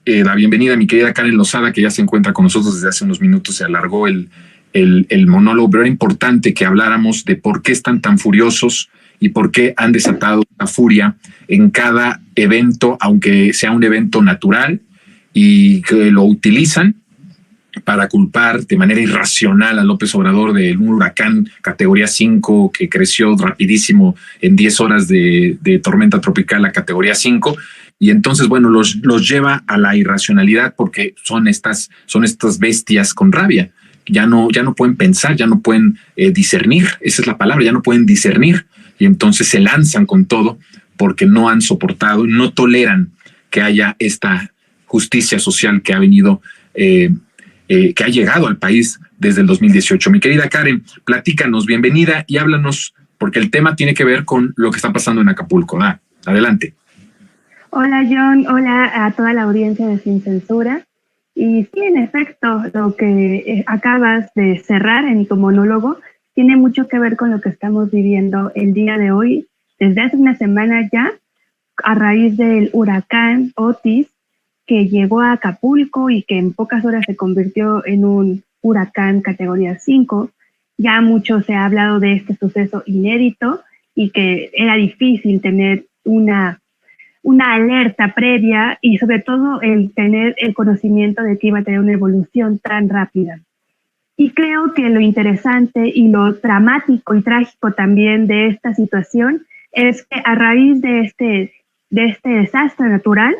la bienvenida a mi querida Karen Lozada, que ya se encuentra con nosotros desde hace unos minutos. Se alargó el monólogo, pero era importante que habláramos de por qué están tan furiosos y por qué han desatado una furia en cada evento, aunque sea un evento natural, y que lo utilizan para culpar de manera irracional a López Obrador de un huracán categoría 5 que creció rapidísimo en 10 horas de tormenta tropical a categoría 5. Y entonces, bueno, los lleva a la irracionalidad porque son estas bestias con rabia. Ya no pueden pensar, ya no pueden discernir, esa es la palabra, ya no pueden discernir. Y entonces se lanzan con todo porque no han soportado, no toleran que haya esta justicia social que ha venido, que ha llegado al país desde el 2018. Mi querida Karen, platícanos, bienvenida y háblanos, porque el tema tiene que ver con lo que está pasando en Acapulco. Adelante. Hola John, hola a toda la audiencia de Sin Censura. Y sí, en efecto, lo que acabas de cerrar en tu monólogo tiene mucho que ver con lo que estamos viviendo el día de hoy, desde hace una semana ya, a raíz del huracán Otis, que llegó a Acapulco y que en pocas horas se convirtió en un huracán categoría 5. Ya mucho se ha hablado de este suceso inédito y que era difícil tener una alerta previa y sobre todo el tener el conocimiento de que iba a tener una evolución tan rápida. Y creo que lo interesante y lo dramático y trágico también de esta situación es que a raíz de este desastre natural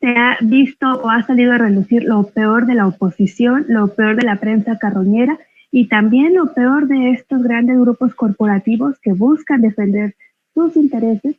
se ha visto o ha salido a relucir lo peor de la oposición, lo peor de la prensa carroñera y también lo peor de estos grandes grupos corporativos que buscan defender sus intereses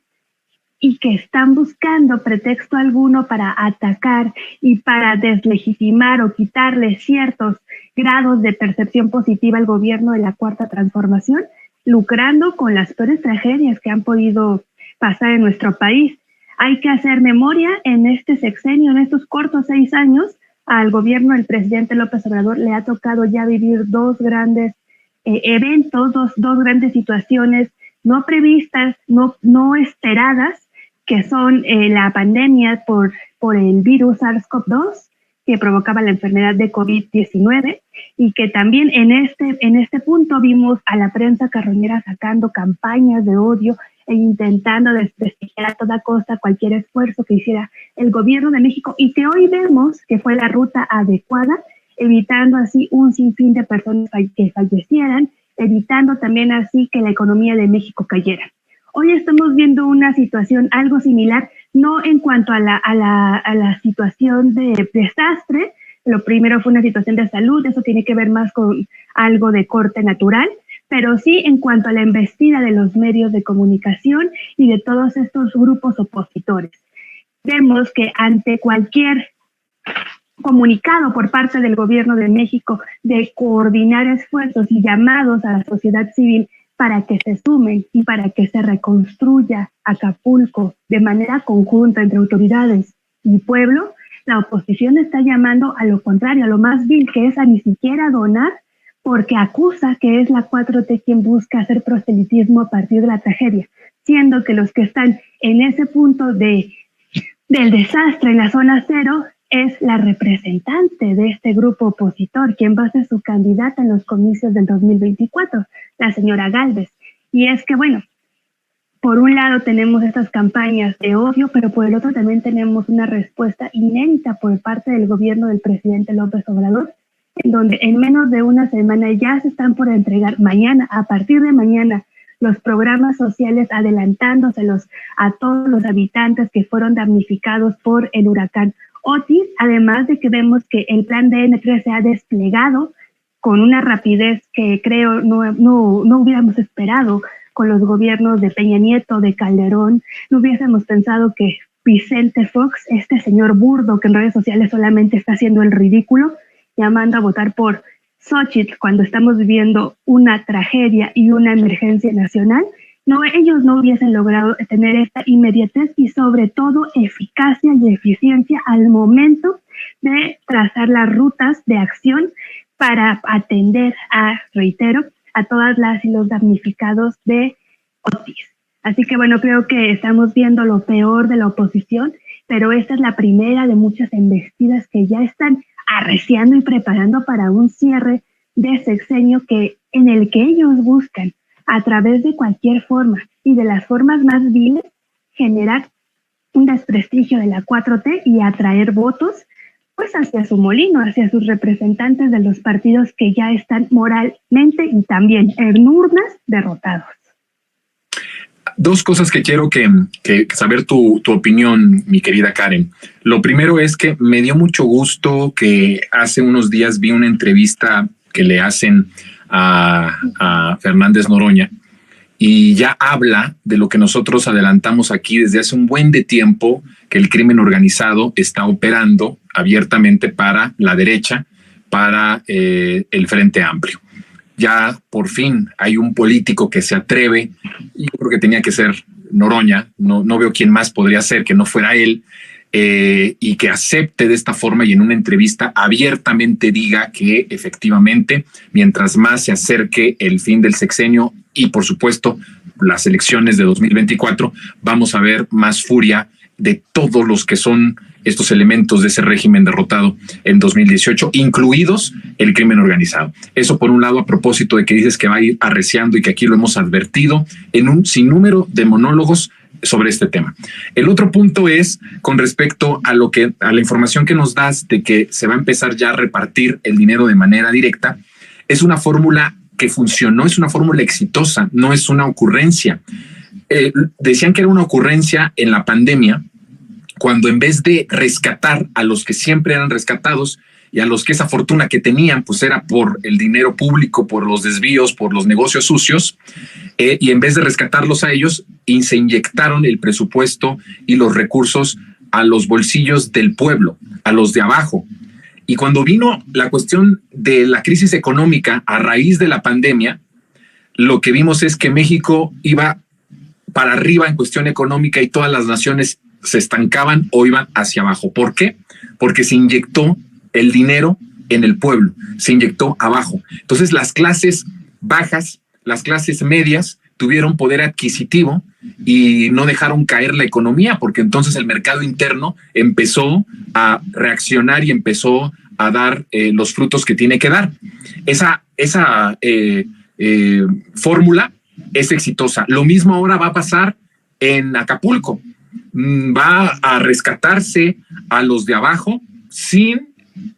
y que están buscando pretexto alguno para atacar y para deslegitimar o quitarle ciertos grados de percepción positiva al gobierno de la Cuarta Transformación, lucrando con las peores tragedias que han podido pasar en nuestro país. Hay que hacer memoria en este sexenio, en estos cortos 6 años, al gobierno del presidente López Obrador le ha tocado ya vivir dos grandes eventos, dos grandes situaciones no previstas, no esperadas, que son la pandemia por el virus SARS-CoV-2 que provocaba la enfermedad de COVID-19 y que también en este punto vimos a la prensa carroñera sacando campañas de odio e intentando desprestigiar a toda costa cualquier esfuerzo que hiciera el gobierno de México y que hoy vemos que fue la ruta adecuada, evitando así un sinfín de personas que fallecieran, evitando también así que la economía de México cayera. Hoy estamos viendo una situación algo similar, no en cuanto a la situación de desastre. Lo primero fue una situación de salud, eso tiene que ver más con algo de corte natural, pero sí en cuanto a la embestida de los medios de comunicación y de todos estos grupos opositores. Vemos que ante cualquier comunicado por parte del gobierno de México de coordinar esfuerzos y llamados a la sociedad civil para que se sumen y para que se reconstruya Acapulco de manera conjunta entre autoridades y pueblo, la oposición está llamando a lo contrario, a lo más vil, que es a ni siquiera donar, porque acusa que es la 4T quien busca hacer proselitismo a partir de la tragedia, siendo que los que están en ese punto del desastre en la zona cero es la representante de este grupo opositor, quien va a ser su candidata en los comicios del 2024, la señora Gálvez. Y es que, bueno, por un lado tenemos estas campañas de odio, pero por el otro también tenemos una respuesta inédita por parte del gobierno del presidente López Obrador, en donde en menos de una semana ya se están por entregar mañana, a partir de mañana, los programas sociales adelantándoselos a todos los habitantes que fueron damnificados por el huracán Otis, además de que vemos que el plan DN3 se ha desplegado con una rapidez que creo no hubiéramos esperado con los gobiernos de Peña Nieto, de Calderón. No hubiésemos pensado que Vicente Fox, este señor burdo que en redes sociales solamente está haciendo el ridículo, llamando a votar por Xóchitl cuando estamos viviendo una tragedia y una emergencia nacional, ellos no hubiesen logrado tener esta inmediatez y sobre todo eficacia y eficiencia al momento de trazar las rutas de acción para atender reitero, a todas las y los damnificados de Otis. Así que bueno, creo que estamos viendo lo peor de la oposición pero esta es la primera de muchas embestidas que ya están arreciando y preparando para un cierre de sexenio en el que ellos buscan, a través de cualquier forma y de las formas más viles, generar un desprestigio de la 4T y atraer votos pues hacia su molino, hacia sus representantes de los partidos que ya están moralmente y también en urnas derrotados. Dos cosas que quiero que saber tu opinión, mi querida Karen. Lo primero es que me dio mucho gusto que hace unos días vi una entrevista que le hacen a Fernández Noroña y ya habla de lo que nosotros adelantamos aquí desde hace un buen de tiempo, que el crimen organizado está operando abiertamente para la derecha, para el Frente Amplio. Ya por fin hay un político que se atreve, y yo creo que tenía que ser Noroña, no veo quién más podría ser que no fuera él, y que acepte de esta forma y en una entrevista abiertamente diga que efectivamente, mientras más se acerque el fin del sexenio y por supuesto las elecciones de 2024, vamos a ver más furia de todos los que son estos elementos de ese régimen derrotado en 2018, incluidos el crimen organizado. Eso por un lado, a propósito de que dices que va a ir arreciando y que aquí lo hemos advertido en un sinnúmero de monólogos sobre este tema. El otro punto es con respecto a la información que nos das de que se va a empezar ya a repartir el dinero de manera directa. Es una fórmula que funcionó, es una fórmula exitosa, no es una ocurrencia. Decían que era una ocurrencia en la pandemia, cuando en vez de rescatar a los que siempre eran rescatados y a los que esa fortuna que tenían, pues era por el dinero público, por los desvíos, por los negocios sucios, y en vez de rescatarlos a ellos, se inyectaron el presupuesto y los recursos a los bolsillos del pueblo, a los de abajo. Y cuando vino la cuestión de la crisis económica a raíz de la pandemia, lo que vimos es que México iba para arriba en cuestión económica y todas las naciones se estancaban o iban hacia abajo. ¿Por qué? Porque se inyectó el dinero en el pueblo, se inyectó abajo. Entonces las clases bajas, las clases medias tuvieron poder adquisitivo y no dejaron caer la economía, porque entonces el mercado interno empezó a reaccionar y empezó a dar los frutos que tiene que dar. Esa fórmula es exitosa. Lo mismo ahora va a pasar en Acapulco. Va a rescatarse a los de abajo sin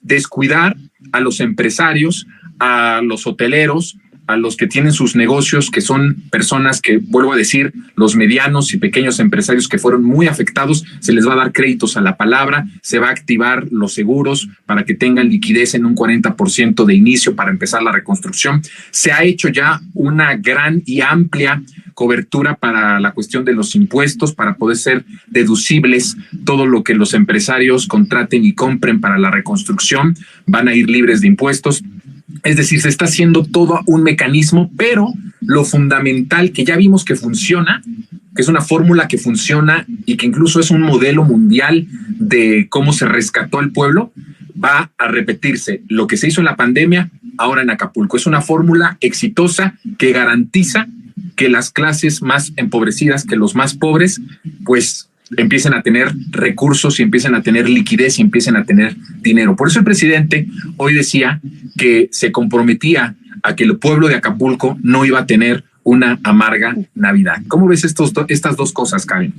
descuidar a los empresarios, a los hoteleros, a los que tienen sus negocios, que son personas que, vuelvo a decir, los medianos y pequeños empresarios que fueron muy afectados, se les va a dar créditos a la palabra, se va a activar los seguros para que tengan liquidez en un 40% de inicio para empezar la reconstrucción. Se ha hecho ya una gran y amplia cobertura para la cuestión de los impuestos, para poder ser deducibles todo lo que los empresarios contraten y compren para la reconstrucción, van a ir libres de impuestos. Es decir, se está haciendo todo un mecanismo, pero lo fundamental que ya vimos que funciona, que es una fórmula que funciona y que incluso es un modelo mundial de cómo se rescató al pueblo, va a repetirse. Lo que se hizo en la pandemia, ahora en Acapulco. Es una fórmula exitosa que garantiza que las clases más empobrecidas, que los más pobres, pues empiecen a tener recursos y empiecen a tener liquidez y empiecen a tener dinero. Por eso el presidente hoy decía que se comprometía a que el pueblo de Acapulco no iba a tener una amarga Navidad. ¿Cómo ves estas dos cosas, Karen?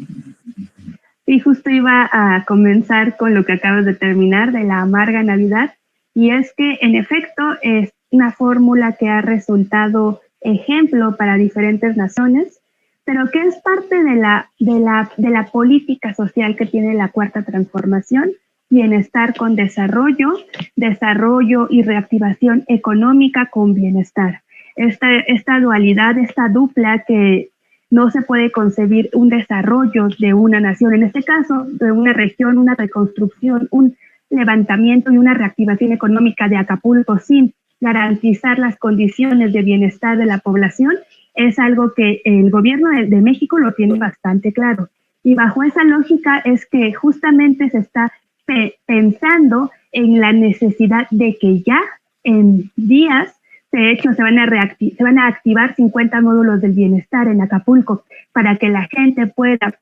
Sí, justo iba a comenzar con lo que acabas de terminar de la amarga Navidad, y es que en efecto es una fórmula que ha resultado ejemplo para diferentes naciones, pero que es parte de la política social que tiene la Cuarta Transformación: bienestar con desarrollo, desarrollo y reactivación económica con bienestar. Esta dualidad, esta dupla que no se puede concebir un desarrollo de una nación, en este caso de una región, una reconstrucción, un levantamiento y una reactivación económica de Acapulco sin garantizar las condiciones de bienestar de la población, es algo que el gobierno de México lo tiene bastante claro. Y bajo esa lógica es que justamente se está pensando en la necesidad de que ya en días, de hecho, se van a activar 50 módulos del bienestar en Acapulco para que la gente pueda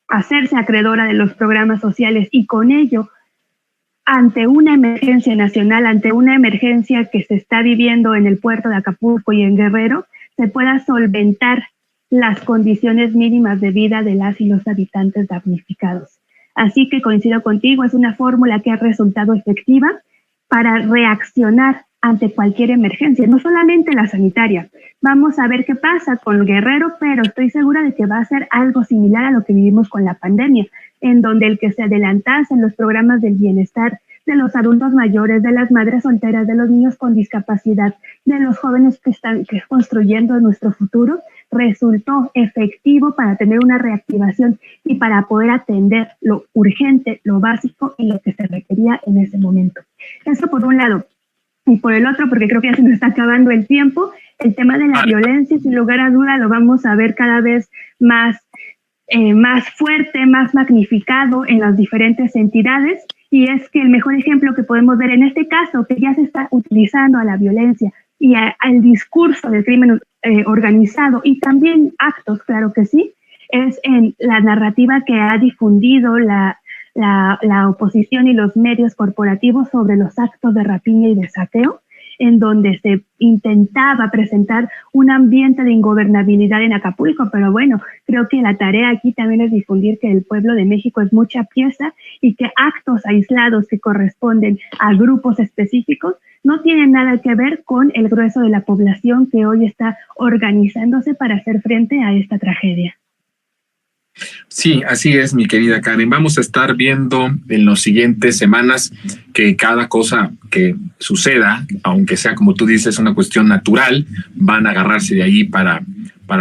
hacerse acreedora de los programas sociales y con ello, ante una emergencia nacional, ante una emergencia que se está viviendo en el puerto de Acapulco y en Guerrero, se pueda solventar las condiciones mínimas de vida de las y los habitantes damnificados. Así que coincido contigo, es una fórmula que ha resultado efectiva para reaccionar ante cualquier emergencia, no solamente la sanitaria. Vamos a ver qué pasa con Guerrero, pero estoy segura de que va a ser algo similar a lo que vivimos con la pandemia, en donde el que se adelantase en los programas del bienestar de los adultos mayores, de las madres solteras, de los niños con discapacidad, de los jóvenes que están construyendo nuestro futuro, resultó efectivo para tener una reactivación y para poder atender lo urgente, lo básico y lo que se requería en ese momento. Eso por un lado. Y por el otro, porque creo que ya se nos está acabando el tiempo, el tema de la violencia, sin lugar a duda, lo vamos a ver cada vez más fuerte, más magnificado en las diferentes entidades. Y es que el mejor ejemplo que podemos ver en este caso, que ya se está utilizando a la violencia y al discurso del crimen organizado y también actos, claro que sí, es en la narrativa que ha difundido la oposición y los medios corporativos sobre los actos de rapiña y de saqueo, en donde se intentaba presentar un ambiente de ingobernabilidad en Acapulco, pero bueno, creo que la tarea aquí también es difundir que el pueblo de México es mucha pieza y que actos aislados que corresponden a grupos específicos no tienen nada que ver con el grueso de la población que hoy está organizándose para hacer frente a esta tragedia. Sí, así es, mi querida Karen. Vamos a estar viendo en las siguientes semanas que cada cosa que suceda, aunque sea como tú dices, una cuestión natural, van a agarrarse de ahí para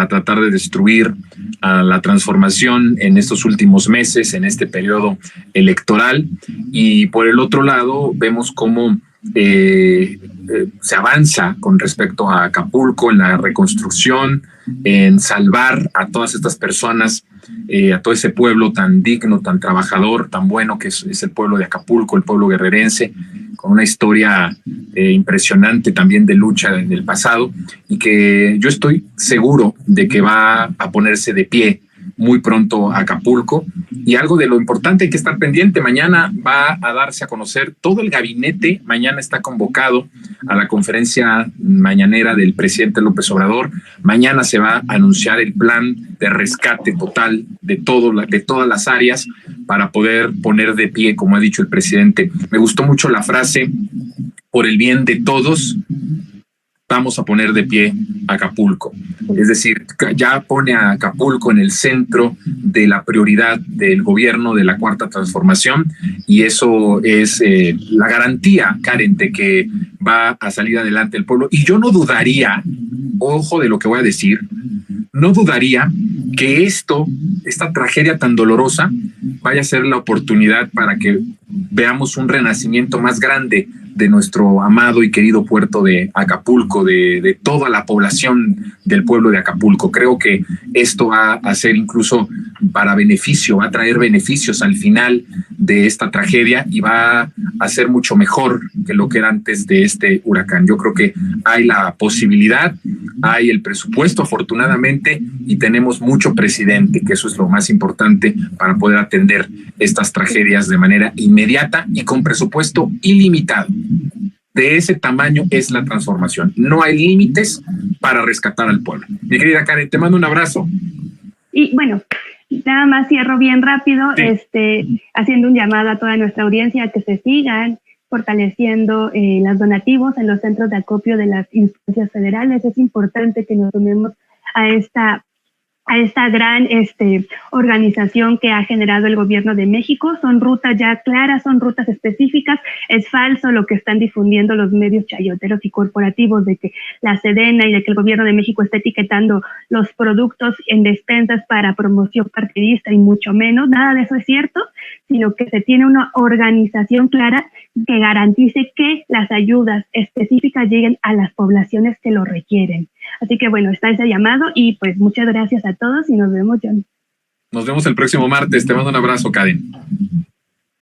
tratar de destruir a la transformación en estos últimos meses, en este periodo electoral. Y por el otro lado, vemos cómo se avanza con respecto a Acapulco en la reconstrucción, en salvar a todas estas personas, a todo ese pueblo tan digno, tan trabajador, tan bueno que es el pueblo de Acapulco, el pueblo guerrerense, con una historia impresionante también de lucha en el pasado, y que yo estoy seguro de que va a ponerse de pie muy pronto Acapulco. Y algo de lo importante hay que estar pendiente, mañana va a darse a conocer todo el gabinete, mañana está convocado a la conferencia mañanera del presidente López Obrador, mañana se va a anunciar el plan de rescate total de todas las áreas para poder poner de pie, como ha dicho el presidente. Me gustó mucho la frase, por el bien de todos, vamos a poner de pie Acapulco. Es decir, ya pone a Acapulco en el centro de la prioridad del gobierno de la Cuarta Transformación, y eso es la garantía, Karen, de que va a salir adelante el pueblo. Y yo no dudaría, ojo de lo que voy a decir, no dudaría que esta tragedia tan dolorosa vaya a ser la oportunidad para que veamos un renacimiento más grande de nuestro amado y querido puerto de Acapulco, de toda la población del pueblo de Acapulco. Creo que esto va a ser incluso para beneficio, va a traer beneficios al final de esta tragedia y va a ser mucho mejor que lo que era antes de este huracán. Yo creo que hay la posibilidad, hay el presupuesto afortunadamente, y tenemos mucho presidente, que eso es lo más importante para poder atender estas tragedias de manera inmediata y con presupuesto ilimitado. De ese tamaño es la transformación. No hay límites para rescatar al pueblo. Mi querida Karen, te mando un abrazo. Y bueno, nada más cierro bien rápido, sí. Haciendo un llamado a toda nuestra audiencia a que se sigan fortaleciendo los donativos en los centros de acopio de las instancias federales. Es importante que nos sumemos a esta gran organización que ha generado el gobierno de México. Son rutas ya claras, son rutas específicas. Es falso lo que están difundiendo los medios chayoteros y corporativos de que la Sedena y de que el gobierno de México está etiquetando los productos en despensas para promoción partidista, y mucho menos. Nada de eso es cierto, sino que se tiene una organización clara que garantice que las ayudas específicas lleguen a las poblaciones que lo requieren. Así que bueno, está ese llamado y pues muchas gracias a todos y nos vemos, John. Nos vemos el próximo martes. Te mando un abrazo, Karen.